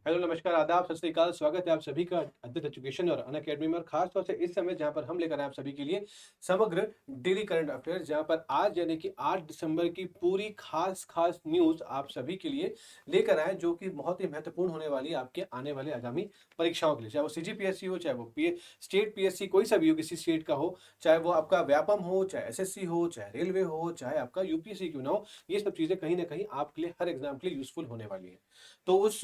Hello, नमस्कार, आदाब, सत श्री अकाल। स्वागत है आप सभी का अद्वैत एजुकेशन और अनअकैडमी में, और खास तौर से इस समय जहां पर हम लेकर आए आप सभी के लिए समग्र डेली करंट अफेयर, जहां पर आज यानी कि 8 दिसंबर की पूरी खास खास न्यूज़ आप सभी के लिए लेकर आए, जो कि बहुत ही महत्वपूर्ण होने वाली है आपके आने वाले आगामी परीक्षाओं के लिए। चाहे वो सीजीपीएससी हो, चाहे वो स्टेट पीएससी कोई सा भी हो, किसी स्टेट का हो, चाहे वो आपका व्यापम हो, चाहे एसएससी हो, चाहे रेलवे हो, चाहे आपका यूपीएससी क्यों ना हो, ये सब चीज़ें कहीं ना कहीं आपके लिए हर एग्जाम के लिए यूजफुल होने वाली है। तो उस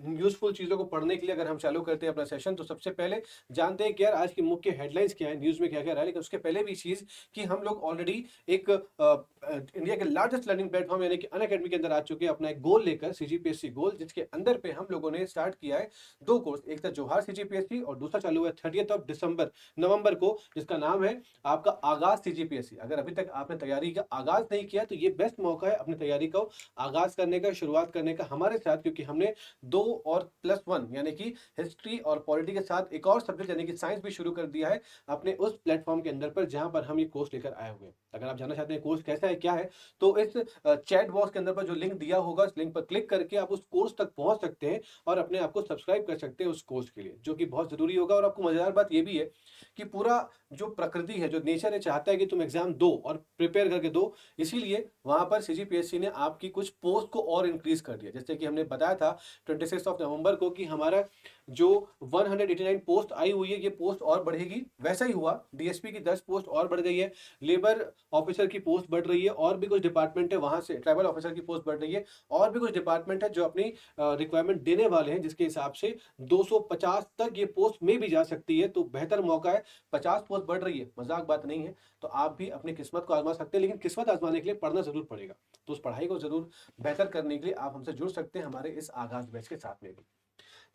यूजफुल चीज़ों को पढ़ने के लिए अगर हम चालू करते हैं अपना सेशन, तो सबसे पहले जानते हैं कि यार आज की मुख्य हेडलाइंस क्या है, न्यूज़ में क्या क्या रहा है। लेकिन उसके पहले भी चीज़ कि हम लोग ऑलरेडी एक इंडिया के लार्जेस्ट लर्निंग प्लेटफॉर्म यानी कि अनअकैडमी के अंदर आ चुके हैं अपना एक गोल लेकर, सीजीपीएससी गोल, जिसके अंदर पे हम लोगों ने स्टार्ट किया है दो कोर्स। एक था जोहार सीजीपीएससी और दूसरा चालू है 30 ऑफ दिसंबर नवंबर को, जिसका नाम है आपका आगाज सीजीपीएससी। अगर अभी तक आपने तैयारी का आगाज नहीं किया तो ये बेस्ट मौका है अपनी तैयारी को आगाज करने का, शुरुआत करने का हमारे साथ, क्योंकि हमने 2 और +1 यानी कि हिस्ट्री और पॉलिटी के साथ एक और सब्जेक्ट यानी कि साइंस भी शुरू कर दिया है अपने उस प्लेटफॉर्म के अंदर पर, जहां पर हम ये कोर्स लेकर आए हुए हैं। अगर आप जानना चाहते हैं कोर्स कैसा है क्या है, तो इस चैट बॉक्स के अंदर पर जो लिंक दिया होगा, उस लिंक पर क्लिक करके आप उस कोर्स तक पहुंच सकते हैं और अपने आप को सब्सक्राइब कर सकते हैं उस कोर्स के लिए, जो कि बहुत जरूरी होगा। और आपको मजेदार बात यह भी है कि पूरा जो प्रकृति है, जो नेचर है, चाहता है कि तुम एग्जाम दो और प्रिपेयर करके दो। इसीलिए वहां पर सीजीपीएससी ने आपकी कुछ पोस्ट को और इंक्रीज कर दिया। जैसे कि हमने बताया था 26 ऑफ नवंबर को कि हमारा जो 189 पोस्ट आई हुई है, ये पोस्ट और बढ़ेगी। वैसा ही हुआ, डीएसपी की 10 पोस्ट और बढ़ गई है, लेबर ऑफिसर की पोस्ट बढ़ रही है, और भी कुछ डिपार्टमेंट है वहां से ट्राइबल ऑफिसर की पोस्ट बढ़ रही है, और भी कुछ डिपार्टमेंट है जो अपनी रिक्वायरमेंट देने वाले हैं, जिसके हिसाब से 250 तक ये पोस्ट में भी जा सकती है। तो बेहतर मौका है, 50 पोस्ट बढ़ रही है, मजाक बात नहीं है। तो आप भी अपनी किस्मत को आजमा सकते हैं, लेकिन किस्मत आजमाने के लिए पढ़ना जरूर पड़ेगा। तो उस पढ़ाई को जरूर बेहतर करने के लिए आप हमसे जुड़ सकते हैं हमारे इस आगाज बैच के साथ में भी।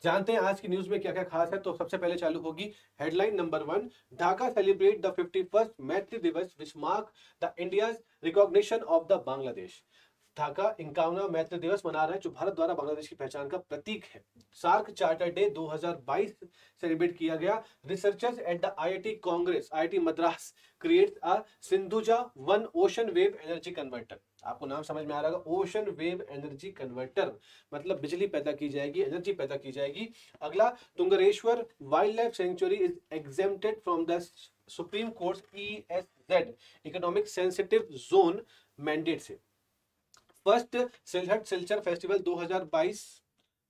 जानते हैं आज की न्यूज में क्या क्या खास है। तो सबसे पहले चालू होगी headline number 1। Dhaka celebrate the 51st Maitri Diwas which mark the India's recognition of the Bangladesh. Dhaka 51वां मैत्री दिवस मना रहे हैं, जो भारत द्वारा बांग्लादेश की पहचान का प्रतीक है। सार्क चार्टर डे 2022 सेलिब्रेट किया गया। Researchers at the IIT Congress IIT Madras creates a Sindhuja one ocean wave energy converter. आपको नाम समझ में आ रहा होगा, ओशन वेव एनर्जी कन्वर्टर, मतलब बिजली पैदा की जाएगी, एनर्जी पैदा की जाएगी। अगला, Tungareshwar wildlife sanctuary is exempted from the supreme court ESZ economic sensitive zone mandate से। First Sylhet Silchar festival 2022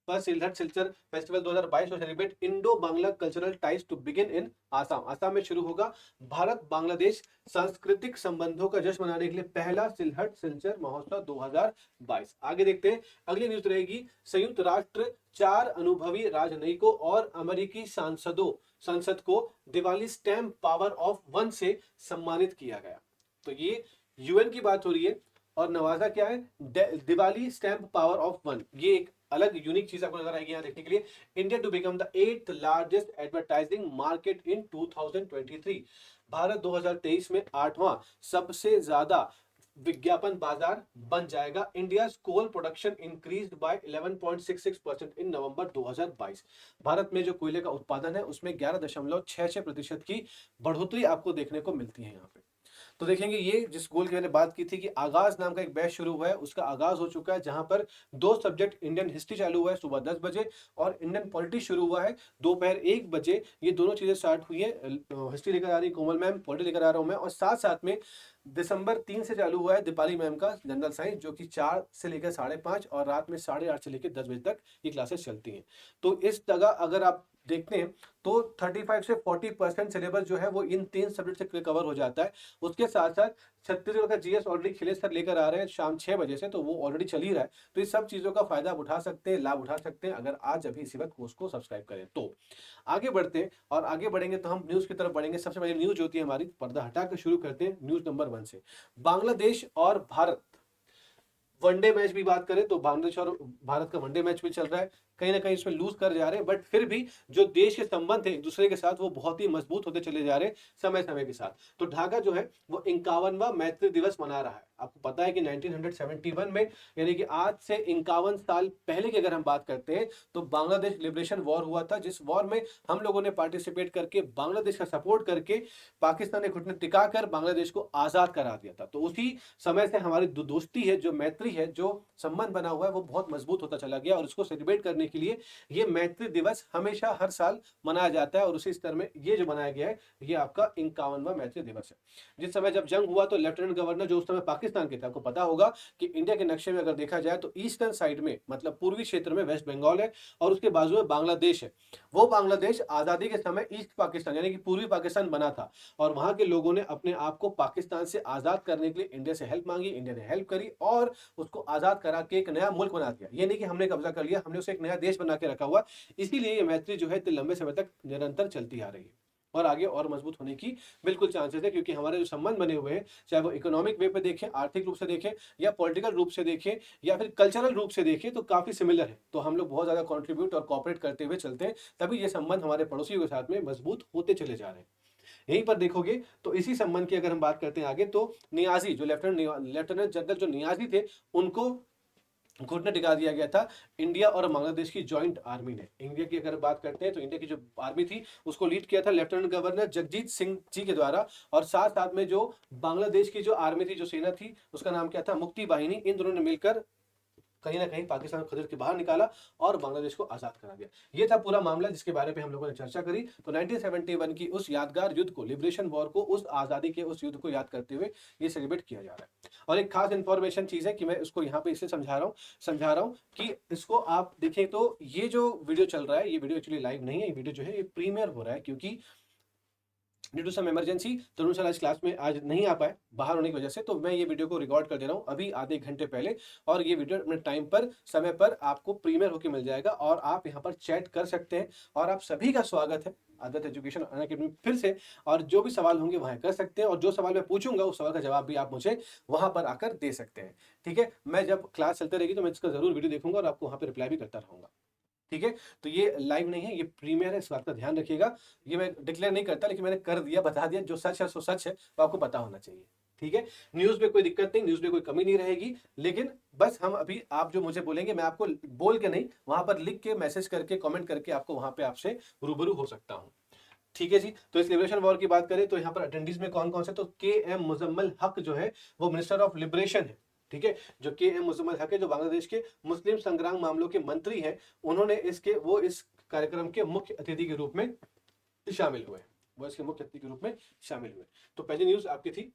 first Sylhet Silchar festival 2022 को celebrate Indo Bangla cultural ties to begin in Assam. Assam में शुरू होगा भारत बांग्लादेश सांस्कृतिक संबंधों का जश्न मनाने के लिए पहला सिलहट सिल्चर महोत्सव 2022। आगे देखते हैं, अगली न्यूज रहेगी संयुक्त राष्ट्र 4 अनुभवी राजनयिकों और अमेरिकी संसद को दिवाली स्टैम्प पावर ऑफ 1 से सम्मानित किया गया। तो ये यूएन की बात हो रही है, और नवाजा क्या है, दिवाली स्टैम्प पावर ऑफ 1। ये एक अलग यूनिक चीज आपको नजर आएगी यहाँ देखने के लिए। India to become the 8th largest advertising market in 2023। भारत 2023 में 8वां सबसे ज्यादा विज्ञापन बाजार बन जाएगा। India coal production increased by 11.66% in November 2022। भारत में जो कोयले का उत्पादन है उसमें 11.66% की बढ़ोतरी आपको देखने को मिलती है यहाँ पे। तो देखेंगे, ये जिस गोल की मैंने बात की थी कि आगाज नाम का एक बैच शुरू हुआ है, उसका आगाज हो चुका है, जहां पर 2 सब्जेक्ट इंडियन हिस्ट्री चालू हुआ है सुबह 10 बजे, और इंडियन पॉलिटी शुरू हुआ है दोपहर 1 बजे। ये दोनों चीजें स्टार्ट हुई है। हिस्ट्री लेकर आ रही कोमल मैम, पॉलिटी लेकर आ रहा हूं मैं, और साथ साथ में दिसंबर 3 से चालू हुआ है दीपाली मैम का जनरल साइंस, जो कि 4 से लेकर 5:30 और रात में 8:30 से लेकर 10 बजे तक ये क्लासेस चलती हैं। तो इस जगह अगर आप देखते हैं तो 35 से 40% सिलेबस जो है वो इन 3 सब्जेक्ट से कवर हो जाता है। उसके साथ साथ छत्तीसगढ़ का जीएस ऑलरेडी खिलेश सर लेकर आ रहे हैं शाम 6 बजे से, तो वो ऑलरेडी चल ही रहा है। तो इस सब चीज़ों का फायदा आप उठा सकते हैं, लाभ उठा सकते हैं, अगर आज अभी इसी वक्त कोर्स को सब्सक्राइब करें तो। आगे बढ़ते हैं, और आगे बढ़ेंगे तो हम न्यूज़ की तरफ बढ़ेंगे। सबसे पहले न्यूज़ होती है हमारी, पर्दा हटा कर शुरू करते हैं न्यूज़ नंबर 1 से। बांग्लादेश और भारत वनडे मैच भी बात करें तो बांग्लादेश और भारत का वनडे मैच भी चल रहा है। कहीं ना कहीं इसमें लूज कर जा रहे हैं, बट फिर भी जो देश के संबंध है एक दूसरे के साथ वो बहुत ही मजबूत होते चले जा रहे हैं समय समय के साथ। तो ढाका जो है वो 51वां मैत्री दिवस मना रहा है। आपको पता है कि 1971 में, यानी कि आज से 51 साल पहले की अगर हम बात करते हैं, तो बांग्लादेश लिबरेशन वॉर हुआ था, जिस वॉर में हम लोगों ने पार्टिसिपेट करके बांग्लादेश का सपोर्ट करके पाकिस्तान ने घुटने टिकाकर बांग्लादेश को आजाद करा दिया था। तो उसी समय से हमारी दोस्ती है, जो मैत्री है, जो संबंध बना हुआ है, वो बहुत मजबूत होता चला गया। और उसको सेलिब्रेट करने के लिए ये मैत्री दिवस हमेशा हर साल मनाया जाता है। और उसी स्तर में ये जो बनाया गया है, ये आपका 51वां मैत्री दिवस है। जिस समय जब जंग हुआ तो लेफ्टिनेंट गवर्नर जो उस समय पाकिस्तान के थे, आपको पता होगा कि इंडिया के नक्शे में अगर देखा जाए तो ईस्टर्न साइड में, मतलब पूर्वी क्षेत्र में वेस्ट बंगाल है और उसके बाजू में बांग्लादेश है। वो बांग्लादेश आजादी के समय ईस्ट पाकिस्तान यानी कि पूर्वी पाकिस्तान बना था, और वहां के लोगों ने अपने आप को पाकिस्तान से आजाद करने के लिए इंडिया से हेल्प मांगी, इंडिया ने हेल्प करी और उसको आजाद करा के एक नया मुल्क बना दिया। ये नहीं कि हमने कब्जा कर लिया, हमने उसे एक नया देश बना के रखा हुआ। इसीलिए ये मैत्री जो है इतने लंबे समय तक निरंतर चलती आ रही है और आगे और मजबूत होने की बिल्कुल चांसेस है, क्योंकि हमारे जो संबंध बने हुए हैं, चाहे वो इकोनॉमिक वे पे देखें, आर्थिक रूप से देखें, या पॉलिटिकल रूप से देखें, या फिर कल्चरल रूप से देखें, तो काफी सिमिलर है। तो हम लोग बहुत ज्यादा कंट्रीब्यूट और कॉपरेट करते हुए चलते हैं, तभी ये संबंध हमारे पड़ोसियों के साथ में मजबूत होते चले जा रहे हैं। यहीं पर देखोगे तो इसी संबंध की अगर हम बात करते हैं आगे, तो नियाजी जो लेफ्टिनेंट जनरल जो नियाजी थे, उनको घुटने टिका दिया गया था इंडिया और बांग्लादेश की जॉइंट आर्मी ने। इंडिया की अगर बात करते हैं तो इंडिया की जो आर्मी थी उसको लीड किया था लेफ्टिनेंट गवर्नर जगजीत सिंह जी के द्वारा, और साथ साथ में जो बांग्लादेश की जो आर्मी थी, जो सेना थी, उसका नाम क्या था, मुक्ति वाहिनी। इन दोनों ने मिलकर कहीं ना कहीं पाकिस्तान को खदेड़ के बाहर निकाला और बांग्लादेश को आजाद करा दिया। ये था पूरा मामला जिसके बारे में हम लोगों ने चर्चा करी। तो 1971 की उस यादगार युद्ध को, लिबरेशन वॉर को, उस आजादी के उस युद्ध को याद करते हुए ये सेलिब्रेट किया जा रहा है। और एक खास इंफॉर्मेशन चीज है कि मैं इसको यहाँ पे इसलिए समझा रहा हूँ कि इसको आप देखें तो ये जो वीडियो चल रहा है, ये वीडियो एक्चुअली लाइव नहीं है, ये वीडियो जो है ये प्रीमियर हो रहा है, क्योंकि due to some emergency Tarun sir आज क्लास में आज नहीं आ पाए बाहर होने की वजह से। तो मैं ये वीडियो को रिकॉर्ड कर दे रहा हूँ अभी आधे घंटे पहले, और ये वीडियो अपने टाइम पर, समय पर आपको प्रीमियर होकर मिल जाएगा और आप यहाँ पर चैट कर सकते हैं। और आप सभी का स्वागत है आदत एजुकेशन अनअकैडमी फिर से, और जो भी सवाल होंगे वहाँ कर सकते हैं, और जो सवाल मैं पूछूंगा उस सवाल का जवाब भी आप मुझे वहां पर आकर दे सकते हैं। ठीक है, मैं जब क्लास चलते रहेगी तो मैं इसका जरूर वीडियो देखूंगा और आपको वहां पर रिप्लाई भी करता रहूंगा। ठीक है, तो ये लाइव नहीं है, ये प्रीमियर है, इस बात का ध्यान रखिएगा। ये मैं डिक्लेयर नहीं करता, लेकिन मैंने कर दिया, बता दिया, जो सच है सो सच है, तो आपको पता होना चाहिए। ठीक है, न्यूज में कोई दिक्कत नहीं, न्यूज में कोई कमी नहीं रहेगी, लेकिन बस हम अभी आप जो मुझे बोलेंगे मैं आपको बोल के नहीं, वहां पर लिख के, मैसेज करके, कमेंट करके आपको वहां पे आपसे रूबरू हो सकता हूँ। ठीक है जी, तो इस लिबरेशन वॉर की बात करें तो यहाँ पर अटेंडीज में कौन कौन से, तो के एम मुजम्मल हक जो है वो मिनिस्टर ऑफ लिबरेशन है। ठीक है, जो के एम मुजम्मल हक है, जो बांग्लादेश के मुस्लिम संग्राम मामलों के मंत्री हैं, उन्होंने वो इस कार्यक्रम के मुख्य अतिथि के रूप में शामिल हुए, वो इसके मुख्य अतिथि के रूप में शामिल हुए। तो पहली न्यूज आपकी थी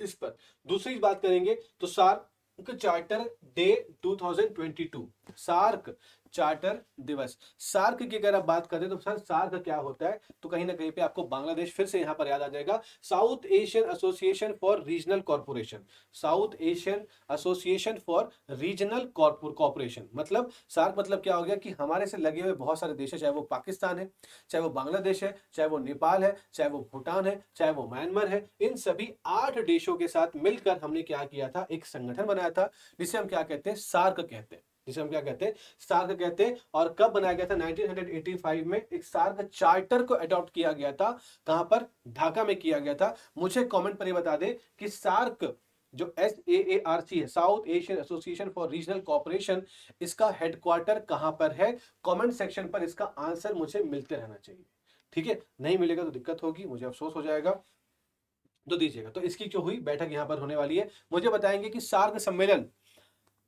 इस पर। दूसरी बात करेंगे तो SAARC charter day 2022, SAARC charter दिवस। सार्क की अगर आप बात करें तो सर सार्क क्या होता है, तो कहीं ना कहीं पे आपको बांग्लादेश फिर से यहां पर याद आ जाएगा। South Asian association for regional corporation, south Asian association for regional corporation. मतलब सार्क मतलब क्या हो गया कि हमारे से लगे हुए बहुत सारे देश है, चाहे वो पाकिस्तान है, चाहे वो बांग्लादेश है, चाहे वो नेपाल है, चाहे वो भूटान है, चाहे वो म्यांमार है, इन सभी 8 देशों के साथ मिलकर हमने क्या किया था, एक संगठन बनाया था जिसे हम क्या कहते हैं, सार्क कहते हैं, जिसे हम क्या कहते हैं, सार्क कहते हैं। और कब बनाया गया था, 1985 में एक सार्क चार्टर को अडॉप्ट किया गया था। कहां पर, ढाका में किया गया था। मुझे कमेंट पर ये बता दे कि सार्क जो SAARC है, south Asian association for regional corporation, इसका हेडक्वार्टर कहां पर है। कमेंट सेक्शन पर इसका आंसर मुझे मिलते रहना चाहिए। ठीक है, नहीं मिलेगा तो दिक्कत होगी, मुझे अफसोस हो जाएगा, तो दीजिएगा। तो इसकी जो हुई बैठक यहां पर होने वाली है। मुझे बताएंगे कि सार्क सम्मेलन,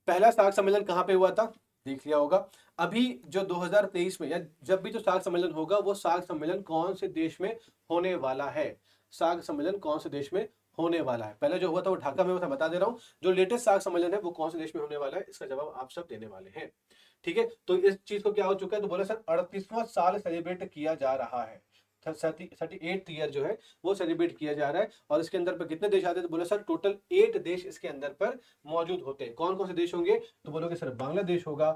पहला सार्क सम्मेलन कहां पे हुआ था, देख लिया होगा। अभी जो 2023 में, या जब भी जो सार्क सम्मेलन होगा, वो सार्क सम्मेलन कौन से देश में होने वाला है, सार्क सम्मेलन कौन से देश में होने वाला है। पहले जो हुआ था वो ढाका में हुआ था, बता दे रहा हूं। जो लेटेस्ट सार्क सम्मेलन है वो कौन से देश में होने वाला है, इसका जवाब आप सब देने वाले हैं। ठीक है, तो इस चीज को क्या हो चुका है, तो बोला सर 38वां साल सेलिब्रेट किया जा रहा है, 38th ईयर जो है वो सेलिब्रेट किया जा रहा है। और इसके अंदर पर कितने देश आते हैं, तो बोले सर टोटल 8 देश इसके अंदर पर मौजूद होते हैं। कौन कौन से देश होंगे, तो बोलोगे सर बांग्लादेश होगा,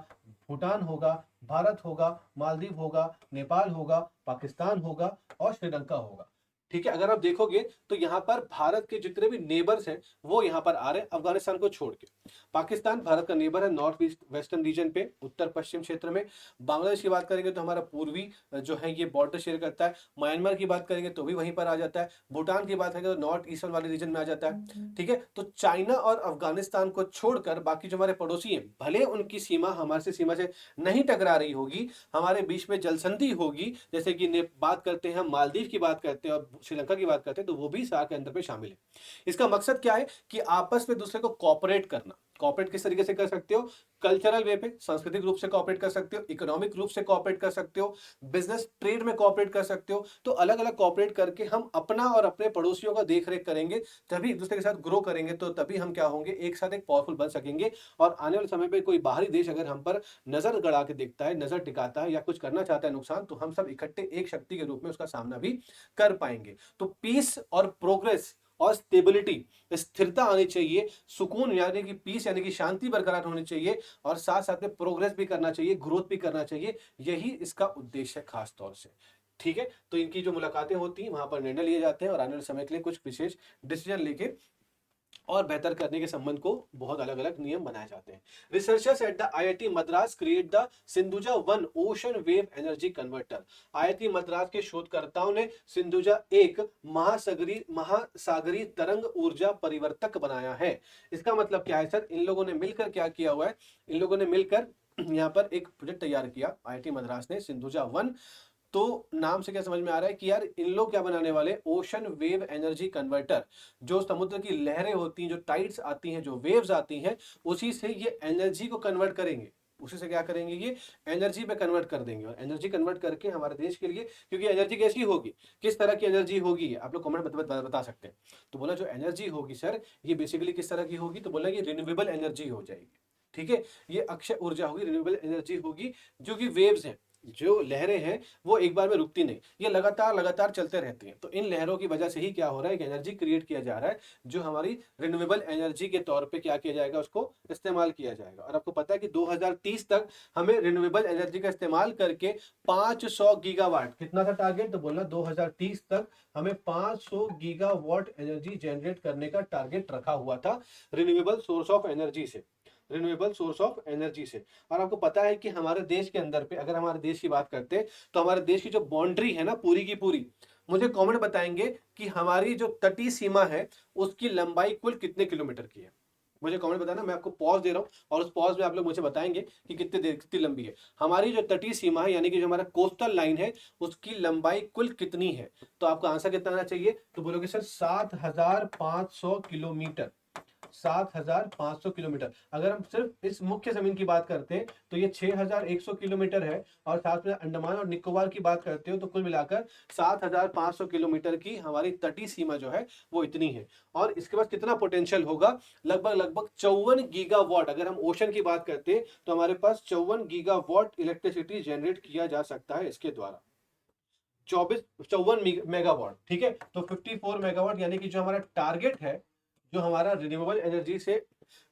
भूटान होगा, भारत होगा, मालदीव होगा, नेपाल होगा, पाकिस्तान होगा और श्रीलंका होगा। ठीक है, अगर आप देखोगे तो यहाँ पर भारत के जितने भी नेबर्स हैं वो यहाँ पर आ रहे हैं, अफगानिस्तान को छोड़ के। पाकिस्तान भारत का नेबर है नॉर्थ ईस्ट वेस्टर्न रीजन पे, उत्तर पश्चिम क्षेत्र में। बांग्लादेश की बात करेंगे तो हमारा पूर्वी जो है ये बॉर्डर शेयर करता है। म्यांमार की बात करेंगे तो भी वहीं पर आ जाता है। भूटान की बात करेंगे तो नॉर्थ ईस्टर्न वाले रीजन में आ जाता है। ठीक है, तो चाइना और अफगानिस्तान को छोड़कर बाकी जो हमारे पड़ोसी हैं, भले उनकी सीमा हमारे सीमा से नहीं टकरा रही होगी, हमारे बीच में जलसंधि होगी, जैसे कि बात करते हैं हम मालदीव की बात करते हैं और श्रीलंका की बात करते हैं, तो वो भी सार्क के अंदर पे शामिल है। इसका मकसद क्या है कि आपस में दूसरे को कॉपरेट करना। कॉपरेट किस तरीके से कर सकते हो? कल्चरल वे पे, सांस्कृतिक रूप से कॉपरेट कर सकते हो, इकोनॉमिक रूप से कॉपरेट कर सकते हो, बिजनेस ट्रेड में कॉपरेट कर सकते हो। तो अलग अलग कॉपरेट करके हम अपना और अपने पड़ोसियों का देख रेख करेंगे, तभी एक दूसरे के साथ ग्रो करेंगे, तो तभी हम क्या होंगे, एक साथ एक पावरफुल बन सकेंगे। और आने वाले समय पे कोई बाहरी देश अगर हम पर नजर गड़ा के देखता है, नजर टिकाता है या कुछ करना चाहता है नुकसान, तो हम सब इकट्ठे एक शक्ति के रूप में उसका सामना भी कर पाएंगे। तो पीस और प्रोग्रेस और स्टेबिलिटी, स्थिरता आनी चाहिए, सुकून यानी कि पीस यानी कि शांति बरकरार होनी चाहिए, और साथ साथ में प्रोग्रेस भी करना चाहिए, ग्रोथ भी करना चाहिए। यही इसका उद्देश्य है खास तौर से। ठीक है, तो इनकी जो मुलाकातें होती हैं वहां पर निर्णय लिए जाते हैं और आने वाले समय के लिए कुछ विशेष डिसीजन लेके और बेहतर करने के संबंध को बहुत अलग अलग नियम बनाए जाते हैं। Researchers at the IIT Madras create the Sindhuja 1 ocean wave energy converter. IIT Madras के शोधकर्ताओं ने सिंधुजा 1 महासागरी तरंग ऊर्जा परिवर्तक बनाया है। इसका मतलब क्या है सर? इन लोगों ने मिलकर क्या किया हुआ है? इन लोगों ने मिलकर यहाँ पर एक प्रोजेक्ट तैयार किया आईआईटी मद्रास ने, सिंधुजा 1। तो नाम से क्या समझ में आ रहा है कि यार इन लोग क्या बनाने वाले? Ocean wave energy converter. जो समुद्र की लहरें होती हैं, जो टाइड्स आती हैं, जो वेव्स आती हैं, उसी से ये एनर्जी को कन्वर्ट करेंगे। उसी से क्या करेंगे? ये एनर्जी पे कन्वर्ट कर देंगे, और एनर्जी कन्वर्ट करके हमारे देश के लिए, क्योंकि एनर्जी कैसी होगी, किस तरह की एनर्जी होगी, आप लोग कमेंट बता सकते हैं। तो बोला जो एनर्जी होगी सर, ये बेसिकली किस तरह की होगी? तो बोला ये रिन्यूएबल एनर्जी हो जाएगी। ठीक है, ये अक्षय ऊर्जा होगी, रिन्यूएबल एनर्जी होगी। जो कि वेव्स हैं, जो लहरें हैं, वो एक बार में रुकती नहीं, ये लगातार लगातार चलते रहती हैं। तो इन लहरों की वजह से ही क्या हो रहा है, एक एनर्जी क्रिएट किया जा रहा है, जो हमारी रिन्यूएबल एनर्जी के तौर पे क्या किया जाएगा, उसको इस्तेमाल किया जाएगा। और आपको पता है कि 2030 तक हमें रिन्यूएबल एनर्जी का इस्तेमाल करके 500 गीगावाट, कितना था टारगेट? तो बोला 2030 तक हमें 500 गीगावाट एनर्जी जनरेट करने का टारगेट रखा हुआ था, रिन्यूएबल सोर्स ऑफ एनर्जी से, रिन्यूएबल सोर्स ऑफ एनर्जी से। और आपको पता है कि हमारे देश के अंदर पे, अगर हमारे देश की बात करते हैं, तो हमारे देश की जो बाउंड्री है ना पूरी की पूरी, मुझे कमेंट बताएंगे कि हमारी जो तटीय सीमा है उसकी लंबाई कुल कितने किलोमीटर की है? मुझे कमेंट बताना, मैं आपको पॉज दे रहा हूं और उस पॉज में आप लोग मुझे बताएंगे कि कितने देर, कितनी लंबी है हमारी जो तटीय सीमा है, यानी कि जो हमारा कोस्टल लाइन है, उसकी लंबाई कुल कितनी है? तो आपका आंसर कितना आना चाहिए? तो बोलोगे सर 7500 किलोमीटर, 7500 किलोमीटर। अगर हम सिर्फ इस मुख्य जमीन की बात करते हैं तो ये 6100 किलोमीटर है, और साथ में अंडमान और निकोबार की बात करते हो तो कुल मिलाकर 7500 किलोमीटर की हमारी तटीय सीमा जो है वो इतनी है। और इसके बाद कितना पोटेंशियल होगा? लगभग लगभग 54 गीगावाट। अगर हम ओशन की बात करते हैं तो हमारे पास 54 गीगावाट इलेक्ट्रिसिटी जनरेट किया जा सकता है इसके द्वारा, 54 मेगावाट। ठीक है, तो 54 मेगावाट यानी कि जो हमारा टारगेट है, जो हमारा रिन्यूएबल एनर्जी से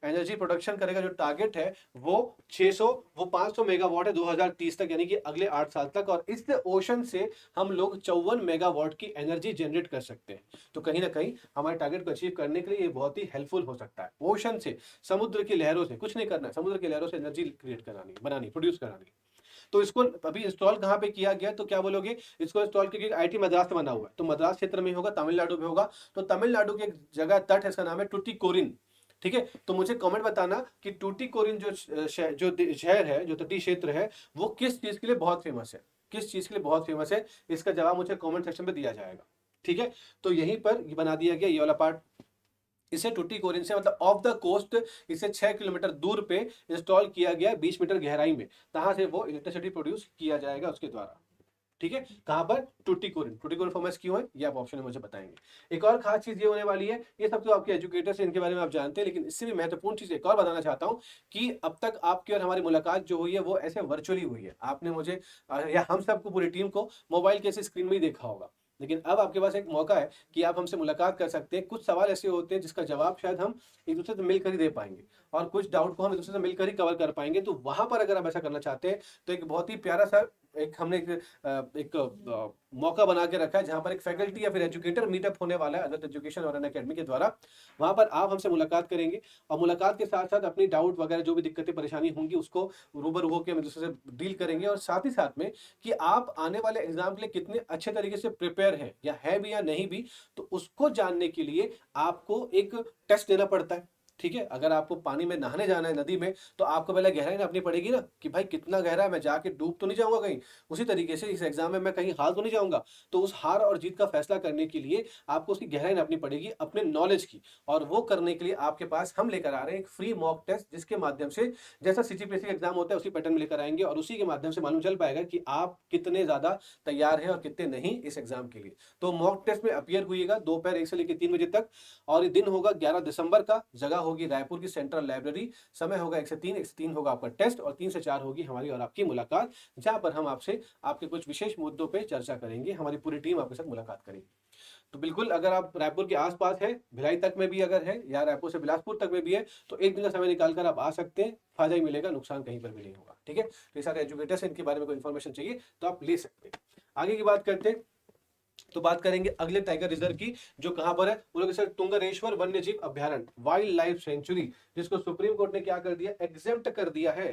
एनर्जी प्रोडक्शन करेगा, जो टारगेट है वो 600, वो 500 मेगावाट है 2030 तक, यानी कि अगले 8 साल तक। और इस ओशन से हम लोग 54 मेगावाट की एनर्जी जनरेट कर सकते हैं। तो कहीं ना कहीं हमारे टारगेट को अचीव करने के लिए ये बहुत ही हेल्पफुल हो सकता है। ओशन से, समुद्र की लहरों से कुछ नहीं करना है, समुद्र की लहरों से एनर्जी क्रिएट करानी, बनानी, प्रोड्यूस करानी। तो इसको अभी इंस्टॉल कहाँ पे किया गया? तो क्या बोलोगे? इसको इंस्टॉल क्योंकि आईआईटी मद्रास में बना हुआ है, तो मद्रास क्षेत्र में होगा, तमिलनाडु में होगा। तो तमिलनाडु की एक जगह तट है, इसका नाम है टुटीकोरिन। ठीक है, तो मुझे कमेंट बताना कि टुटीकोरिन जो शहर है, जो तटीय क्षेत्र है, वो किस चीज के लिए बहुत फेमस है, किस चीज के लिए बहुत फेमस है? इसका जवाब मुझे कमेंट सेक्शन में दिया जाएगा। ठीक है, तो यहीं पर बना दिया गया ये वाला पार्ट। इसे टुटीकोरिन से, मतलब ऑफ द कोस्ट, इसे 6 किलोमीटर दूर पे इंस्टॉल किया गया, 20 मीटर गहराई में। कहां से वो इलेक्ट्रिसिटी प्रोड्यूस किया जाएगा उसके द्वारा। ठीक है, कहां पर? टुटीकोरिन। टुटीकोरिन फेमस क्यों है ये आप ऑप्शन में मुझे बताएंगे। एक और खास चीज ये होने वाली है, ये सब तो आपके एजुकेटर्स इनके बारे में आप जानते हैं, लेकिन इससे भी महत्वपूर्ण चीज एक और बताना चाहता हूं कि अब तक आपकी और हमारी मुलाकात जो हुई है वो ऐसे वर्चुअली हुई है। आपने मुझे या हम सबको, पूरी टीम को मोबाइल के ऐसे स्क्रीन में ही देखा होगा, लेकिन अब आपके पास एक मौका है कि आप हमसे मुलाकात कर सकते हैं। कुछ सवाल ऐसे होते हैं जिसका जवाब शायद हम एक दूसरे से मिलकर ही दे पाएंगे, और कुछ डाउट को हम एक दूसरे से मिलकर ही कवर कर पाएंगे। तो वहां पर अगर आप ऐसा करना चाहते हैं तो एक बहुत ही प्यारा सा हमने एक मौका बना के रखा है जहां पर एक फैकल्टी या फिर एजुकेटर मीटअप होने वाला है अदर्स एजुकेशन और अनअकैडमी के द्वारा। वहां पर आप हमसे मुलाकात करेंगे और मुलाकात के साथ साथ अपनी डाउट वगैरह जो भी दिक्कतें परेशानी होंगी उसको रूबरू होकर हम एक दूसरे से डील करेंगे, और साथ ही साथ में कि आप आने वाले एग्जाम के लिए कितने अच्छे तरीके से प्रिपेयर हैं या है भी या नहीं भी, तो उसको जानने के लिए आपको एक टेस्ट देना पड़ता है। ठीक है, अगर आपको पानी में नहाने जाना है नदी में, तो आपको पहले गहराई नापनी पड़ेगी ना कि भाई कितना गहरा है, मैं जाके डूब तो नहीं जाऊंगा कहीं। उसी तरीके से इस एग्जाम में मैं कहीं हार तो नहीं जाऊंगा। तो उस हार और जीत का फैसला करने के लिए आपको उसकी गहराई नापनी पड़ेगी अपने नॉलेज की, और वो करने के लिए आपके पास हम लेकर आ रहे हैं एक फ्री मॉक टेस्ट, जिसके माध्यम से जैसा सीजीपीएससी का एग्जाम होता है उसी पैटर्न में लेकर आएंगे, और उसी के माध्यम से मालूम चल पाएगा कि आप कितने ज्यादा तैयार हैं और कितने नहीं इस एग्जाम के लिए। तो मॉक टेस्ट में अपीयर हुईगा दोपहर 1 से लेकर 3 बजे तक, और ये दिन होगा 11 दिसंबर का, जगह होगी रायपुर की सेंट्रल लाइब्रेरी, समय होगा 1 से 3 होगा आपका टेस्ट, और 3 से 4 होगी हमारी और आपकी मुलाकात, जहां पर हम आपसे आपके कुछ विशेष मुद्दों पे चर्चा करेंगे। हमारी पूरी टीम आपके साथ मुलाकात करेगी। तो बिल्कुल अगर आप रायपुर के आसपास है, भिलाई तक में भी अगर है, या रायपुर से बिलासपुर तक में भी है, तो एक दिन का समय निकाल कर आप आ सकते हैं। फायदा ही मिलेगा, नुकसान कहीं पर भी नहीं होगा। ठीक है, तो ये सारे एजुकेटर्स, इनके बारे में कोई इन्फॉर्मेशन चाहिए तो आप ले सकते हैं। आगे की बात करते हैं, तो बात करेंगे अगले टाइगर रिजर्व की, जो कहां पर है, बोलोगे सर टुंगरेश्वर वन्य जीव अभ्यारण्य वाइल्ड लाइफ सेंचुरी, जिसको सुप्रीम कोर्ट ने क्या कर दिया, एग्जेम्प्ट कर दिया है।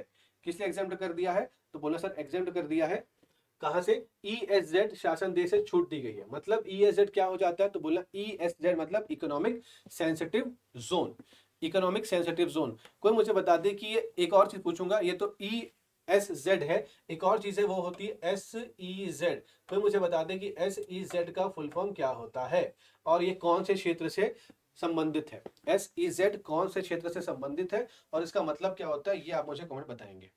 किस लिए एग्जेम्प्ट कर दिया है, तो बोला सर एग्जेम्प्ट कर दिया है कहां से, ईएसजेड शासन देश से छूट दी गई है। मतलब ईएसजेड क्या हो जाता है, तो बोला ईएसजेड मतलब economic sensitive zone. Economic sensitive zone, कोई मुझे बता दे कि ये, एक और चीज पूछूंगा, ये तो ई एस जेड है, एक और चीज है वो होती है एस ई जेड। कोई मुझे बता दे कि एस ई जेड का फुल फॉर्म क्या होता है, और ये कौन से क्षेत्र से संबंधित है। एस ई जेड कौन से क्षेत्र से संबंधित है और इसका मतलब क्या होता है, ये आप मुझे कमेंट बताएंगे।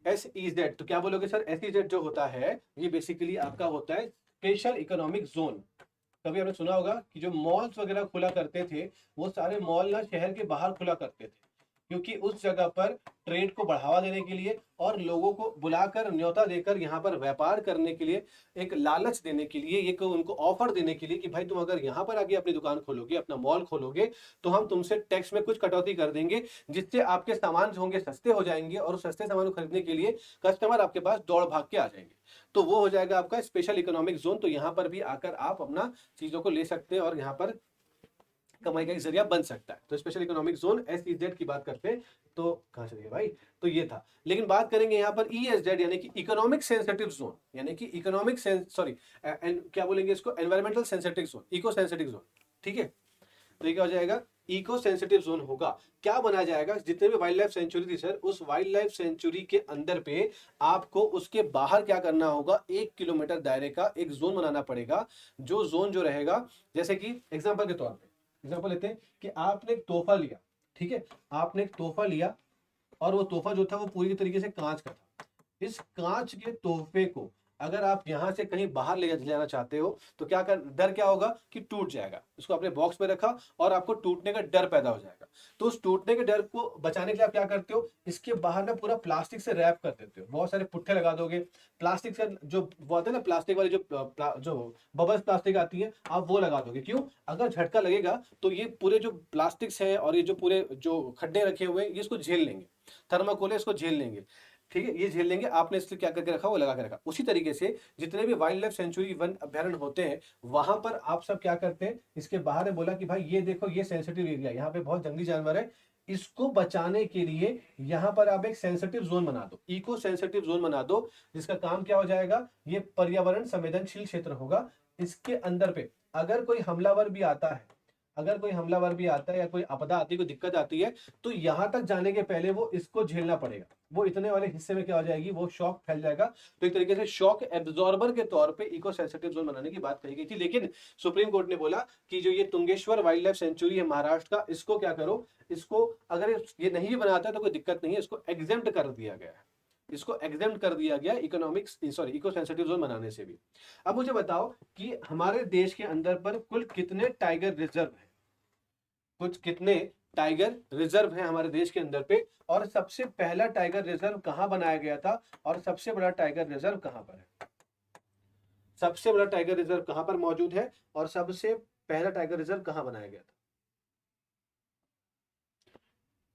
एस ई जेड, तो क्या बोलोगे सर, एस ई जेड जो होता है ये बेसिकली आपका होता है स्पेशल इकोनॉमिक जोन। कभी आपने सुना होगा कि जो मॉल्स वगैरह खुला करते थे, वो सारे मॉल ना शहर के बाहर खुला करते थे, क्योंकि उस जगह पर ट्रेड को बढ़ावा देने के लिए और लोगों को बुलाकर न्योता देकर यहाँ पर व्यापार करने के लिए, एक लालच देने के लिए, एक उनको ऑफर देने के लिए कि भाई तुम अगर यहाँ पर आके अपनी दुकान खोलोगे, अपना मॉल खोलोगे, तो हम तुमसे टैक्स में कुछ कटौती कर देंगे, जिससे आपके सामान जो होंगे सस्ते हो जाएंगे, और उस सस्ते सामान को खरीदने के लिए कस्टमर आपके पास दौड़ भाग के आ जाएंगे। तो वो हो जाएगा आपका स्पेशल इकोनॉमिक जोन। तो यहाँ पर भी आकर आप अपना चीजों को ले सकते हैं और यहाँ पर कमाई का एक जरिया बन सकता है। तो स्पेशल इकोनॉमिक जोन एसईजेड की बात करते हैं, तो कहां चलिए भाई, तो ये था। लेकिन बात करेंगे यहाँ पर ईएसजेड यानी कि इकोनॉमिक सेंसिटिव जोन, यानी कि इकोनॉमिक सॉरी क्या बोलेंगे इसको, environmental sensitive zone, eco sensitive zone. ठीक है, तो ये क्या हो जाएगा, इको सेंसिटिव जोन होगा। क्या बनाया जाएगा, जितने भी वाइल्ड लाइफ सेंचुरी थी सर, उस वाइल्ड लाइफ सेंचुरी के अंदर पे आपको उसके बाहर क्या करना होगा, 1 किलोमीटर दायरे का एक जोन बनाना पड़ेगा। जो जोन जो रहेगा, जैसे कि एग्जाम्पल के तौर पे, एग्जाम्पल लेते हैं कि आपने एक तोहफा लिया। ठीक है, आपने एक तोहफा लिया, और वो तोहफा जो था वो पूरी तरीके से कांच का था। इस कांच के तोहफे को अगर आप यहां से कहीं बाहर ले जाना चाहते हो, तो क्या कर, डर क्या होगा कि टूट जाएगा। इसको आपने बॉक्स में रखा और आपको टूटने का डर पैदा हो जाएगा। तो उस टूटने के डर को बचाने के लिए आप क्या करते हो, इसके बाहर ना पूरा प्लास्टिक से रैप कर देते हो, बहुत सारे पुट्ठे लगा दोगे प्लास्टिक से, जो वो आते हैं ना प्लास्टिक वाली, जो बबल्स प्लास्टिक आती है, आप वो लगा दोगे। क्यों, अगर झटका लगेगा तो ये पूरे जो प्लास्टिक्स है और ये जो पूरे जो खड्डे रखे हुए हैं, ये इसको झेल लेंगे, थर्माकोल है इसको झेल लेंगे। ठीक है, ये झेल लेंगे। आपने इसलिए क्या करके रखा, वो लगा के रखा। उसी तरीके से जितने भी वाइल्ड लाइफ सेंचुरी वन अभ्यारण्य होते हैं, वहां पर आप सब क्या करते हैं, इसके बाहर है, बोला कि भाई ये देखो ये सेंसिटिव एरिया, यहाँ पे बहुत जंगली जानवर है, इसको बचाने के लिए यहाँ पर आप एक सेंसिटिव जोन बना दो, इको सेंसिटिव जोन बना दो, जिसका काम क्या हो जाएगा, ये पर्यावरण संवेदनशील क्षेत्र होगा। इसके अंदर पे अगर कोई हमलावर भी आता है, अगर कोई हमलावर भी आता है या कोई आपदा आती है, कोई दिक्कत आती है, तो यहां तक जाने के पहले वो इसको झेलना पड़ेगा। वो इतने वाले हिस्से में क्या हो जाएगी, वो शॉक फैल जाएगा। तो एक तरीके से शॉक एब्जॉर्बर के तौर पे इको सेंसिटिव जोन बनाने की बात कही गई थी। लेकिन सुप्रीम कोर्ट ने बोला कि जो ये तुंगेश्वर वाइल्ड लाइफ सेंचुरी है महाराष्ट्र का, इसको क्या करो, इसको अगर ये नहीं भी बनाता है तो कोई दिक्कत नहीं है, इसको एग्जेम्प्ट कर दिया गया है, इसको एग्जेम्प्ट कर दिया गया economics sorry eco sensitive zone बनाने से भी। अब मुझे बताओ कि हमारे देश के अंदर पर कुल कितने टाइगर रिजर्व है, कुछ कितने टाइगर रिजर्व है हमारे देश के अंदर पे, और सबसे पहला टाइगर रिजर्व कहां बनाया गया था, और सबसे बड़ा टाइगर रिजर्व कहां पर है, सबसे बड़ा टाइगर रिजर्व कहां पर मौजूद है, और सबसे पहला टाइगर रिजर्व कहाँ बनाया गया था?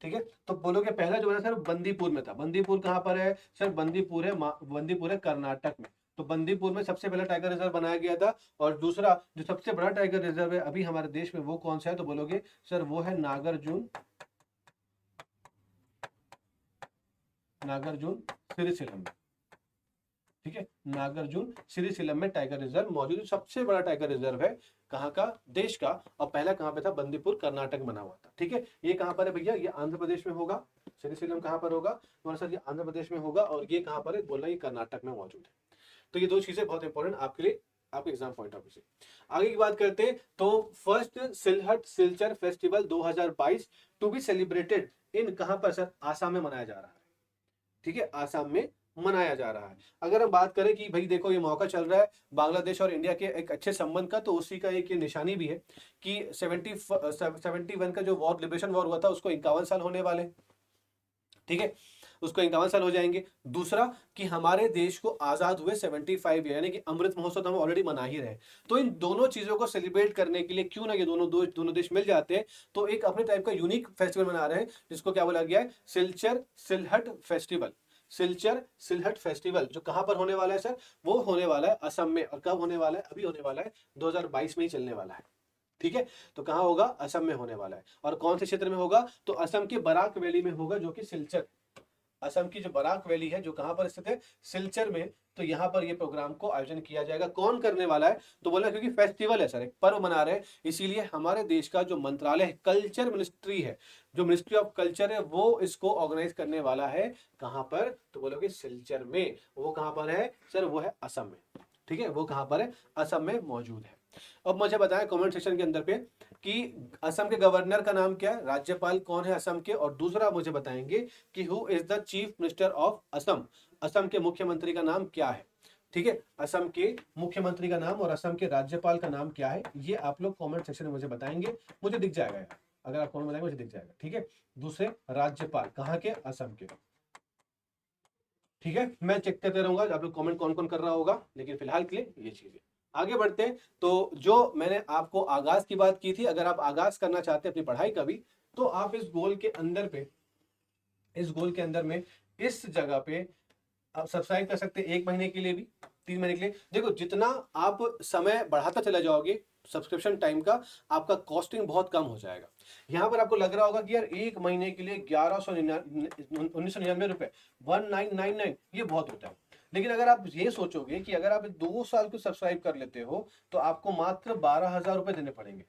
ठीक है, तो बोलोगे पहला जो है सर बंदीपुर में था। बंदीपुर कहाँ पर है सर? बंदीपुर है बंदीपुर है कर्नाटक में। तो बंदीपुर में सबसे पहला टाइगर रिजर्व बनाया गया था। और दूसरा जो सबसे बड़ा टाइगर रिजर्व है अभी हमारे देश में वो कौन सा है? तो बोलोगे सर वो है नागार्जुन, नागार्जुन श्रीशैलम में। ठीक है, नागार्जुन श्रीशैलम में टाइगर रिजर्व मौजूद है। सबसे बड़ा टाइगर रिजर्व है कहाँ का? देश का। और पहला कहाँ पे था? बंदीपुर कर्नाटक बना हुआ था। ठीक है, ये कहाँ पर है भैया? ये आंध्र प्रदेश में होगा। श्रीशैलम कहाँ पर होगा तुम्हारा सर? ये आंध्र प्रदेश में होगा। और ये कहाँ पर है बोलना? ये कर्नाटक में मौजूद है। तो ये दो चीजें बहुत इंपॉर्टेंट आपके लिए, आपके एग्जाम पॉइंट ऑफ व्यू से। आगे की बात करते हैं तो first Sylhet Silchar festival 2022 to be celebrated in कहां पर सर? आसाम में मनाया जा रहा है। ठीक है, आसाम में मनाया जा रहा है। अगर हम बात करें कि भाई देखो ये मौका चल रहा है बांग्लादेश और इंडिया के एक अच्छे संबंध का, तो उसी का एक ये निशानी भी है कि 71 का जो वॉर लिबरेशन वॉर हुआ था उसको 51 साल होने वाले। ठीक है, उसको 51 साल हो जाएंगे। दूसरा कि हमारे देश को आजाद हुए 75 यानी कि अमृत महोत्सव तो हम ऑलरेडी मना ही रहे। तो इन दोनों चीजों को सेलिब्रेट करने के लिए क्यों ना ये दोनों देश मिल जाते हैं, तो एक अपने टाइप का यूनिक फेस्टिवल मना रहे हैं जिसको क्या बोला गया है? सिलचर सिलहट फेस्टिवल। सिलचर सिलहट फेस्टिवल जो कहां पर होने वाला है सर? वो होने वाला है असम में। और कब होने वाला है? अभी होने वाला है, 2022 में ही चलने वाला है। ठीक है, तो कहां होगा? असम में होने वाला है। और कौन से क्षेत्र में होगा? तो असम के बराक वैली में होगा, जो कि सिलचर, असम की जो बराक वैली है जो कहां पर स्थित है? सिलचर में। तो यहां पर ये प्रोग्राम को आयोजन किया जाएगा। कौन करने वाला है? तो बोला क्योंकि फेस्टिवल है सर, एक पर्व मना रहे हैं, इसीलिए हमारे देश का जो मंत्रालय है, कल्चर मिनिस्ट्री है, जो मिनिस्ट्री ऑफ कल्चर है, वो इसको ऑर्गेनाइज करने वाला है। कहां पर? तो बोलोगे सिलचर में। वो कहां पर है सर? वो है असम में। ठीक है, वो कहां पर है? असम में मौजूद है। अब मुझे बताएं कमेंट सेक्शन के अंदर पे कि असम के गवर्नर का नाम क्या है, राज्यपाल कौन है असम के। और दूसरा मुझे बताएंगे कि who is the chief minister of Assam, Assam के मुख्यमंत्री का नाम क्या है। ठीक है, असम के मुख्यमंत्री का नाम और असम के राज्यपाल का नाम क्या है, ये आप लोग कमेंट सेक्शन में मुझे बताएंगे। मुझे दिख जाएगा यार, अगर आप कमेंट बताएंगे मुझे दिख जाएगा। ठीक है, दूसरे राज्यपाल कहाँ के? असम के। ठीक है, मैं चेक करते रहूंगा आप लोग कमेंट कौन कौन कर रहा होगा, लेकिन फिलहाल के लिए ये चीजें। आगे बढ़ते हैं तो जो मैंने आपको आगाज की बात की थी, अगर आप आगाज करना चाहते हैं अपनी पढ़ाई का भी, तो आप इस गोल के अंदर पे, इस गोल के अंदर में इस जगह पे आप सब्सक्राइब कर सकते हैं 1 महीने के लिए भी, 3 महीने के लिए। देखो जितना आप समय बढ़ाता चले जाओगे सब्सक्रिप्शन टाइम का, आपका कॉस्टिंग बहुत कम हो जाएगा। यहाँ पर आपको लग रहा होगा कि यार 1 महीने के लिए 1999 रुपए, 1999, ये बहुत होता है। लेकिन अगर आप ये सोचोगे कि अगर आप 2 साल को सब्सक्राइब कर लेते हो तो आपको मात्र 12,000 रुपए देने पड़ेंगे।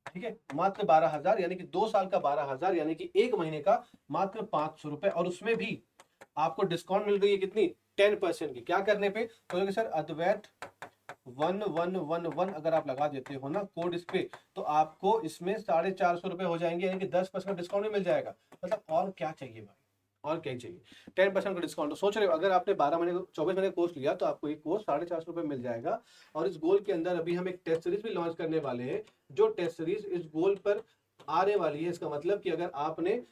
ठीक है, मात्र 12,000, यानी कि 2 साल का 12,000, यानी कि 1 महीने का मात्र 500 रुपए। और उसमें भी आपको डिस्काउंट मिल रही है कितनी? 10% की। क्या करने पे? तो सर अद्वैत 1111 अगर आप लगा देते हो ना कोड इस पे, तो आपको इसमें 450 रुपए हो जाएंगे, यानी कि 10% डिस्काउंट मिल जाएगा। मतलब और क्या चाहिए भाई, और क्या चाहिए? 10% का डिस्काउंट। तो सोच रहे हो अगर आपने 12 महीने 24 महीने कोर्स लिया तो आपको एक कोर्स 450 रुपए मिल जाएगा। और इस गोल के अंदर अभी हम एक टेस्ट सीरीज भी लॉन्च करने वाले हैं, जो टेस्ट सीरीज इस गोल पर आने वाली है। इसका मतलब कि अगर आपने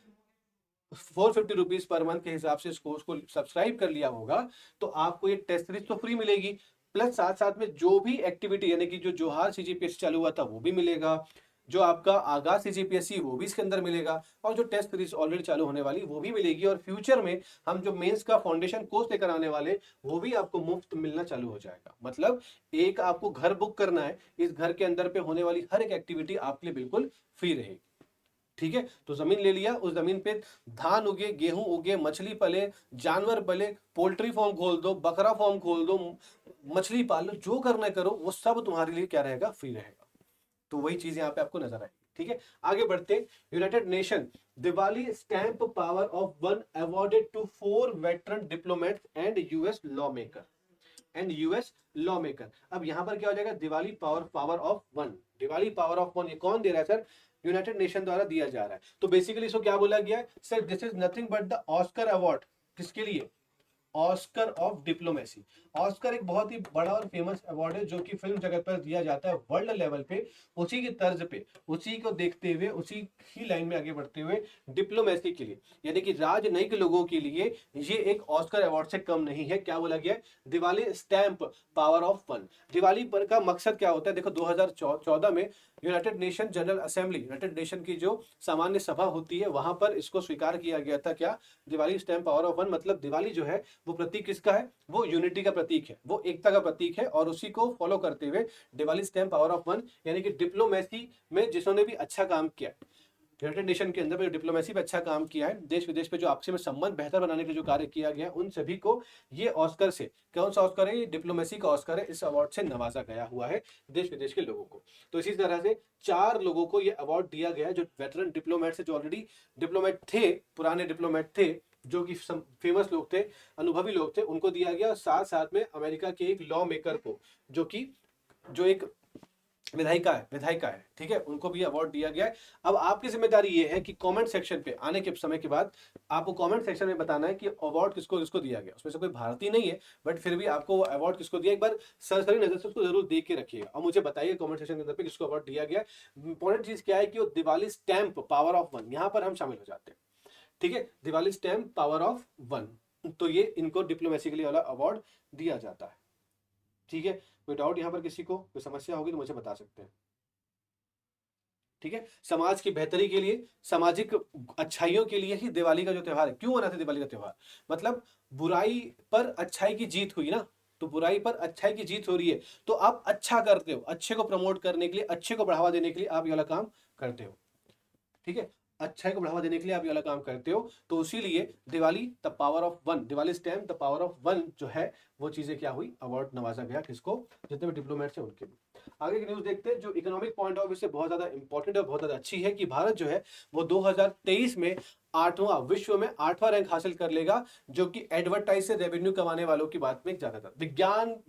450 रुपीज पर मंथ के हिसाब से इस कोर्स को सब्सक्राइब कर लिया होगा तो आपको ये टेस्ट सीरीज तो फ्री मिलेगी, प्लस साथ साथ में जो भी एक्टिविटी यानी कि जो जोहार सीजीपीएससी चालू हुआ था वो भी मिलेगा, जो आपका आगाज सीजीपीएससी वो भी इसके अंदर मिलेगा, और जो टेस्ट सीरीज ऑलरेडी चालू होने वाली वो भी मिलेगी। और फ्यूचर में हम जो मेंस का फाउंडेशन कोर्स लेकर आने वाले वो भी आपको मुफ्त मिलना चालू हो जाएगा। मतलब एक आपको घर बुक करना है, इस घर के अंदर पे होने वाली हर एक एक्टिविटी आपके लिए बिल्कुल फ्री रहेगी। ठीक है, तो जमीन ले लिया, उस जमीन पे धान उगे, गेहूं उगे, मछली पले, जानवर पले, पोल्ट्री फार्म खोल दो, बकरा फार्म खोल दो, मछली पाल लो, जो करना है करो, वो सब तुम्हारे लिए क्या रहेगा? फ्री रहेगा। तो वही चीज यहाँ पे आपको नजर आएगी। ठीक है, आगे बढ़ते। United Nation Diwali stamp power of one awarded to 4 veteran diplomats and US lawmaker, अब यहां पर क्या हो जाएगा? Diwali power of one, Diwali power of one, ये कौन दे रहा है सर? यूनाइटेड नेशन द्वारा दिया जा रहा है। तो बेसिकली इसको क्या बोला गया है sir? This is nothing but the Oscar award. किसके लिए? Oscar of diplomacy. ऑस्कर एक बहुत ही बड़ा और फेमस अवार्ड है जो कि फिल्म जगत पर दिया जाता है वर्ल्ड लेवल पे। उसी की तर्ज पे, उसी को देखते हुए, उसी ही लाइन में आगे बढ़ते हुए डिप्लोमेसी के लिए, यानी कि राजनयिक लोगों के लिए ये एक ऑस्कर अवार्ड से कम नहीं है। क्या बोला गया है? Diwali stamp power of one. Diwali पर का मकसद क्या होता है? देखो 2014 में United nation general assembly, United nation की जो सामान्य सभा होती है, वहां पर इसको स्वीकार किया गया था। क्या? Diwali stamp power of one. मतलब दिवाली जो है वो प्रतीक किसका है? वो यूनिटी का प्रतीक है, वो एकता का प्रतीक है। और उसी को फॉलो करते हुए Diwali stamp power of one, यानी कि डिप्लोमेसी में जिन्होंने भी अच्छा काम किया, यूनाइटेड नेशन के अंदर डिप्लोमेसी पे अच्छा काम किया है, देश विदेश पे जो आपसी में संबंध बेहतर बनाने के लिए जो कार्य किया गया है, उन सभी को ये ऑस्कर से, कौन सा ऑस्कर है? ये डिप्लोमेसी का ऑस्कर है। इस अवार्ड से नवाजा गया हुआ है देश विदेश के लोगों को। तो इसी तरह से 4 लोगों को ये अवार्ड दिया गया है, जो वेटरन डिप्लोमेट से, जो ऑलरेडी डिप्लोमेट थे, पुराने डिप्लोमेट थे, जो कि फेमस लोग थे, अनुभवी लोग थे, उनको दिया गया। साथ साथ में अमेरिका के एक लॉ मेकर को, जो एक विधायिका है, ठीक है, उनको भी अवार्ड दिया गया है। अब आपकी जिम्मेदारी ये है कि कमेंट सेक्शन पे आने के समय के बाद आपको कमेंट सेक्शन में बताना है कि अवार्ड किसको किसको दिया गया। उसमें से कोई भारतीय नहीं है, बट फिर भी आपको वो अवार्ड किसको दिया, एक बार सरसरी नजर से उसको जरूर देख के रखिएगा और मुझे बताइए कमेंट सेक्शन के अंदर पे किसको अवार्ड दिया गया। इंपॉर्टेंट चीज क्या है कि वो Diwali stamp power of one, यहाँ पर हम शामिल हो जाते हैं, ठीक है, Diwali stamp power of one. तो ये इनको डिप्लोमेसी के लिए वाला अवार्ड दिया जाता है, ठीक है। कोई डाउट यहाँ पर किसी को, कोई समस्या होगी तो मुझे बता सकते हैं, ठीक है। समाज की बेहतरी के लिए, सामाजिक अच्छाइयों के लिए ही दिवाली का जो त्योहार है, क्यों मनाते दिवाली का त्योहार? मतलब बुराई पर अच्छाई की जीत हुई ना, तो बुराई पर अच्छाई की जीत हो रही है, तो आप अच्छा करते हो, अच्छे को प्रमोट करने के लिए, अच्छे को बढ़ावा देने के लिए आप ये वाला काम करते हो, ठीक है। अच्छाई को बढ़ावा देने के लिए आप ये वाला काम करते हो, तो इसीलिए Diwali the power of one, Diwali stamp the power of one जो है, वो चीजें क्या हुई, अवार्ड नवाजा गया किसको? जितने भी डिप्लोमेट्स हैं उनके भी। आगे की न्यूज देखते हैं, जो इकोनॉमिक पॉइंट ऑफ व्यू से बहुत ज्यादा इंपॉर्टेंट और बहुत ज्यादा अच्छी है, कि भारत जो है वो 2023 में 8वां, विश्व में 8वां रैंक हासिल कर लेगा, जो कि एडवर्टाइज से रेवेन्यू कमाने वालों की बात में ज्यादातर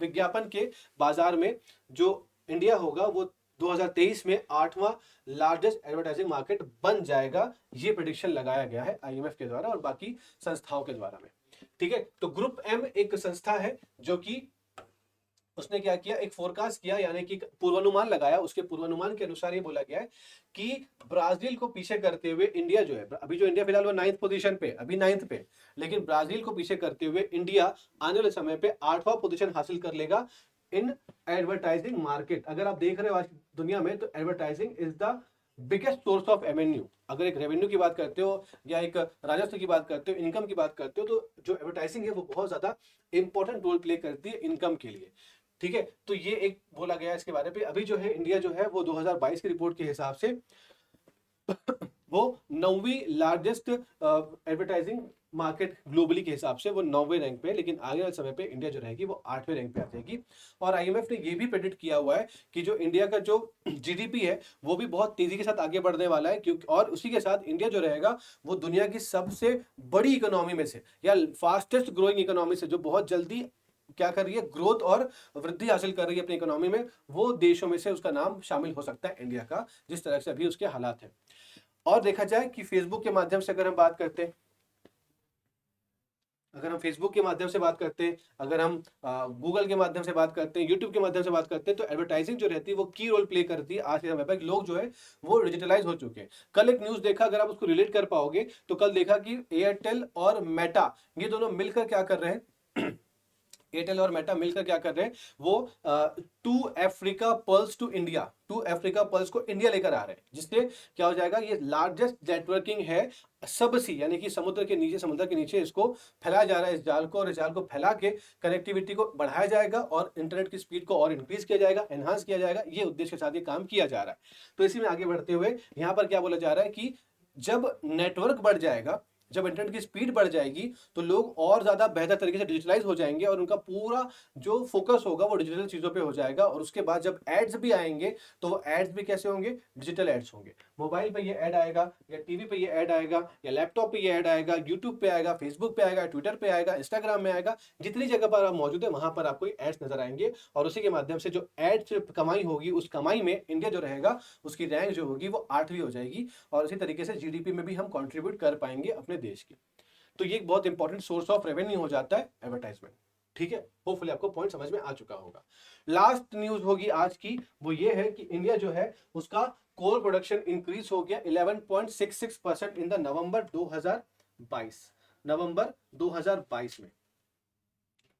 विज्ञापन के बाजार में जो इंडिया होगा, वो 2023 में 8वां लार्जेस्ट एडवर्टाइजिंग मार्केट बन जाएगा। ये प्रेडिक्शन लगाया गया है आईएमएफ के द्वारा और बाकी संस्थाओं के द्वारा में, ठीक है। तो ग्रुप एम एक संस्था है जो कि उसने क्या किया, एक फोरकास्ट किया, यानी कि पूर्वानुमान लगाया। उसके पूर्वानुमान के अनुसार ये बोला गया है कि ब्राजील को पीछे करते हुए इंडिया जो है, अभी जो इंडिया फिलहाल वो 9th पोजीशन पे, अभी 9th पे, लेकिन ब्राजील को पीछे करते हुए इंडिया आने वाले समय पे 8वां पोजीशन हासिल कर लेगा इन एडवर्टाइजिंग मार्केट। अगर आप देख रहे हो आज दुनिया में, तो advertising is the biggest source of revenue. अगर एक रेवेन्यू की बात करते हो या एक राजस्व की बात करते हो, इनकम की बात करते हो, तो जो एडवर्टाइजिंग है वो बहुत ज्यादा इंपॉर्टेंट रोल प्ले करती है इनकम के लिए, ठीक है। तो ये एक बोला गया है इसके बारे में। अभी जो है इंडिया जो है वो 2022 की रिपोर्ट के हिसाब से वो 9वीं लार्जेस्ट एडवर्टाइजिंग मार्केट ग्लोबली के हिसाब से वो 9वें रैंक पे है, लेकिन आगे वाले समय पे इंडिया जो रहेगी वो 8वें रैंक पे आ जाएगी। और आईएमएफ ने ये भी प्रेडिक्ट किया हुआ है कि जो इंडिया का जो जीडीपी है वो भी बहुत तेजी के साथ आगे बढ़ने वाला है, क्योंकि और उसी के साथ इंडिया जो रहेगा वो दुनिया की सबसे बड़ी इकोनॉमी में से, या फास्टेस्ट ग्रोइंग इकोनॉमी से, जो बहुत जल्दी क्या कर रही है, ग्रोथ और वृद्धि हासिल कर रही है अपनी इकोनॉमी में, वो देशों में से उसका नाम शामिल हो सकता है इंडिया का, जिस तरह से अभी उसके हालात हैं। और देखा जाए कि फेसबुक के माध्यम से अगर हम बात करते हैं, अगर हम फेसबुक के माध्यम से बात करते हैं, अगर हम गूगल के माध्यम से बात करते हैं, यूट्यूब के माध्यम से बात करते हैं, तो एडवर्टाइजिंग जो रहती है वो की रोल प्ले करती है। आज के समय पर लोग जो है वो डिजिटलाइज हो चुके हैं। कल एक न्यूज देखा, अगर आप उसको रिलेट कर पाओगे, तो कल देखा कि एयरटेल और मेटा, ये दोनों मिलकर क्या कर रहे हैं एयरटेल और मेटा मिलकर क्या कर रहे हैं, वो to Africa pulse to India, to Africa pulse को इंडिया लेकर आ रहे हैं, जिससे क्या हो जाएगा, ये लार्जेस्ट नेटवर्किंग है सबसी, यानी कि समुद्र के नीचे इसको फैलाया जा रहा है, इस जाल को, और इस जाल को फैला के कनेक्टिविटी को बढ़ाया जाएगा और इंटरनेट की स्पीड को और इंक्रीज किया जाएगा, एनहांस किया जाएगा। ये उद्देश्य के साथ ये काम किया जा रहा है। तो इसी में आगे बढ़ते हुए यहाँ पर क्या बोला जा रहा है कि जब नेटवर्क बढ़ जाएगा, जब इंटरनेट की स्पीड बढ़ जाएगी, तो लोग और ज्यादा बेहतर तरीके से डिजिटलाइज हो जाएंगे और उनका पूरा जो फोकस होगा वो डिजिटल चीजों पे हो जाएगा। और उसके बाद जब एड्स भी आएंगे, तो वो एड्स भी कैसे होंगे, डिजिटल एड्स होंगे। मोबाइल पे ये ऐड आएगा, या टीवी पे ये ऐड आएगा, या लैपटॉप पे ये ऐड आएगा, यूट्यूब पे आएगा, फेसबुक पे आएगा, ट्विटर पे आएगा, इंस्टाग्राम में आएगा, जितनी जगह पर आप मौजूद है वहां पर आपको एड्स नजर आएंगे। और उसी के माध्यम से जो एड्स कमाई होगी, उस कमाई में इंडिया जो रहेगा उसकी रैंक जो होगी वो 8वीं हो जाएगी, और इसी तरीके से जीडीपी में भी हम कॉन्ट्रीब्यूट कर पाएंगे अपने देश की, तो ये एक बहुत इंपॉर्टेंट सोर्स ऑफ रेवेन्यू हो जाता है एडवर्टाइजमेंट। ठीक है, होपफुली आपको पॉइंट समझ में आ चुका होगा। लास्ट न्यूज होगी आज की, वो ये है कि इंडिया जो है उसका कोल प्रोडक्शन इंक्रीज हो गया 11.66% इन द नवंबर 2022, नवंबर 2022 में।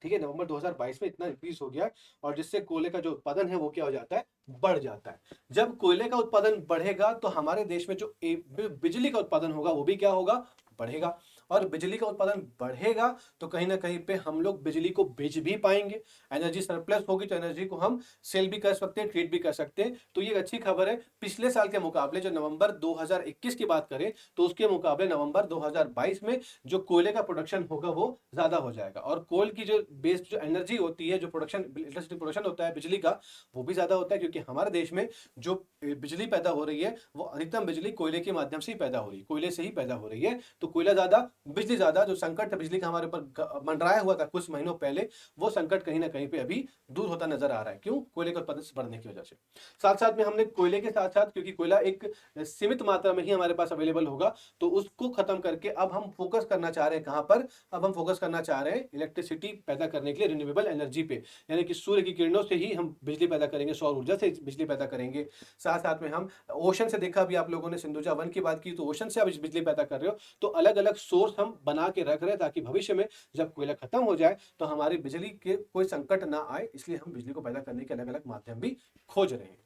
ठीक है, नवंबर 2022 में इतना इंक्रीज हो गया, और जिससे कोयले का जो उत्पादन है वो क्या हो जाता है, बढ़ जाता है। जब कोयले का उत्पादन बढ़ेगा तो हमारे देश में जो बिजली का उत्पादन होगा वो भी क्या होगा, बढ़ेगा। और बिजली का उत्पादन बढ़ेगा तो कहीं ना कहीं पे हम लोग बिजली को बेच भी पाएंगे। एनर्जी सरप्लस होगी तो एनर्जी को हम सेल भी कर सकते हैं, ट्रेड भी कर सकते हैं। तो ये अच्छी खबर है। पिछले साल के मुकाबले जो नवंबर 2021 की बात करें तो उसके मुकाबले नवंबर 2022 में जो कोयले का प्रोडक्शन होगा वो ज्यादा हो जाएगा, और कोल की जो बेस्ड जो एनर्जी होती है, जो प्रोडक्शन इलेक्ट्रिसिटी प्रोडक्शन होता है बिजली का, वो भी ज्यादा होता है, क्योंकि हमारे देश में जो बिजली पैदा हो रही है वो अधिकतम बिजली कोयले के माध्यम से ही पैदा हो रही है, कोयले से ही पैदा हो रही है। तो कोयला ज्यादा, बिजली ज्यादा, जो संकट था बिजली का हमारे ऊपर मंडराया हुआ था कुछ महीनों पहले, वो संकट कहीं ना कहीं पे अभी दूर होता नजर आ रहा है। क्यों? कोयले का उत्पादन बढ़ने की वजह से। साथ साथ में हमने कोयले के साथ साथ, क्योंकि कोयला एक सीमित मात्रा में ही हमारे पास अवेलेबल होगा, तो उसको खत्म करके अब हम फोकस करना चाह रहे हैं कहां पर, अब हम फोकस करना चाह रहे हैं इलेक्ट्रिसिटी पैदा करने के लिए रिन्यूएबल एनर्जी पे, यानी कि सूर्य की किरणों से ही हम बिजली पैदा करेंगे, सौर ऊर्जा से बिजली पैदा करेंगे। साथ साथ में हम ओशन से, देखा भी आप लोगों ने सिंधुजा वन की बात की, तो ओशन से आप बिजली पैदा कर रहे हो। तो अलग अलग सोर्स हम बना के रख रहे हैं ताकि भविष्य में जब कोयला खत्म हो जाए तो हमारी बिजली के कोई संकट ना आए, इसलिए हम बिजली को पैदा करने के अलग अलग माध्यम भी खोज रहे हैं।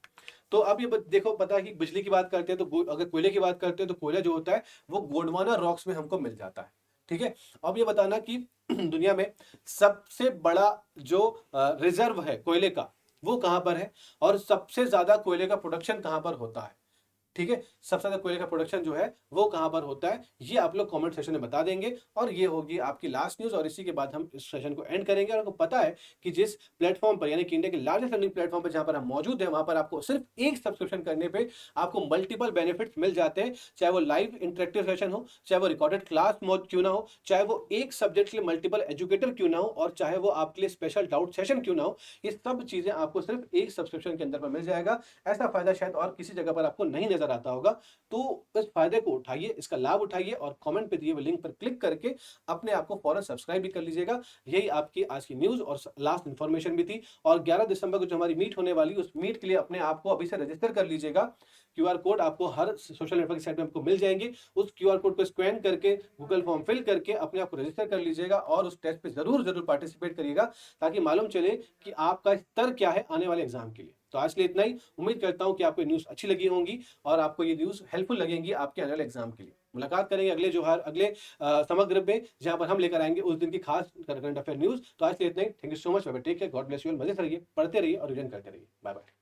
तो अब ये देखो, पता है कि बिजली की बात करते हैं तो अगर कोयले की बात करते हैं तो कोयला जो होता है वो गोंडवाना रॉक्स में हमको मिल जाता है। ठीक है, अब ये बताना कि दुनिया में सबसे बड़ा जो रिजर्व है कोयले का वो कहां पर है, और सबसे ज्यादा कोयले का प्रोडक्शन कहां पर होता है। ठीक है, सबसे ज्यादा कोयले का प्रोडक्शन जो है वो कहां पर होता है, ये आप लोग कमेंट सेक्शन में बता देंगे। और ये होगी आपकी लास्ट न्यूज, और इसी के बाद हम इस सेशन को एंड करेंगे। और आपको पता है कि जिस प्लेटफॉर्म पर, यानी कि इंडिया के लार्जेस्ट लर्निंग प्लेटफॉर्म पर जहां पर हम मौजूद हैं, वहां पर आपको सिर्फ एक सब्सक्रिप्शन करने पे आपको मल्टीपल बेनिफिट्स मिल जाते हैं। चाहे वो लाइव इंटरेक्टिव सेशन हो, चाहे वो रिकॉर्डेड क्लास मोड क्यों ना हो, चाहे वो एक सब्जेक्ट के लिए मल्टीपल एजुकेटर क्यों ना हो, और चाहे वो आपके लिए स्पेशल डाउट सेशन क्यों ना हो, ये सब चीजें आपको सिर्फ एक सब्सक्रिप्शन के अंदर पर मिल जाएगा। ऐसा फायदा शायद और किसी जगह पर आपको नहीं नजर आता होगा। तो इस फायदे को उठाइए, इसका लाभ उठाइए, और कमेंट पे दिए हुए लिंक पर क्लिक करके अपने आप को फौरन सब्सक्राइब भी कर लीजिएगा। यही आपकी आज की न्यूज और लास्ट इंफॉर्मेशन भी थी। और 11 दिसंबर को जो हमारी मीट होने वाली, उस मीट के लिए अपने आप को अभी से रजिस्टर कर लीजिएगा। क्यूआर कोड आपको हर सोशल नेटवर्क साइट में आपको मिल जाएंगे। उस क्यूआर कोड को स्कैन करके गूगल फॉर्म फिल करके अपने आप को रजिस्टर कर लीजिएगा, और उस टेस्ट पे जरूर जरूर पार्टिसिपेट करिएगा, ताकि मालूम चले कि आपका स्तर क्या है आने वाले एग्जाम के लिए। तो आज के लिए इतना ही। उम्मीद करता हूं कि आपको न्यूज अच्छी लगी होंगी और आपको ये न्यूज हेल्पफुल लगेंगी आपके आने वाले एग्जाम के लिए। मुलाकात करेंगे अगले जोहार, अगले समग्र में, जहां पर हम लेकर आएंगे उस दिन की खास करंट अफेयर न्यूज। तो आज के लिए इतना ही। Thank you so much, take care, God bless you all. मजे से रहिए, पढ़ते रहिए और रिवीजन करते रहिए। Bye bye.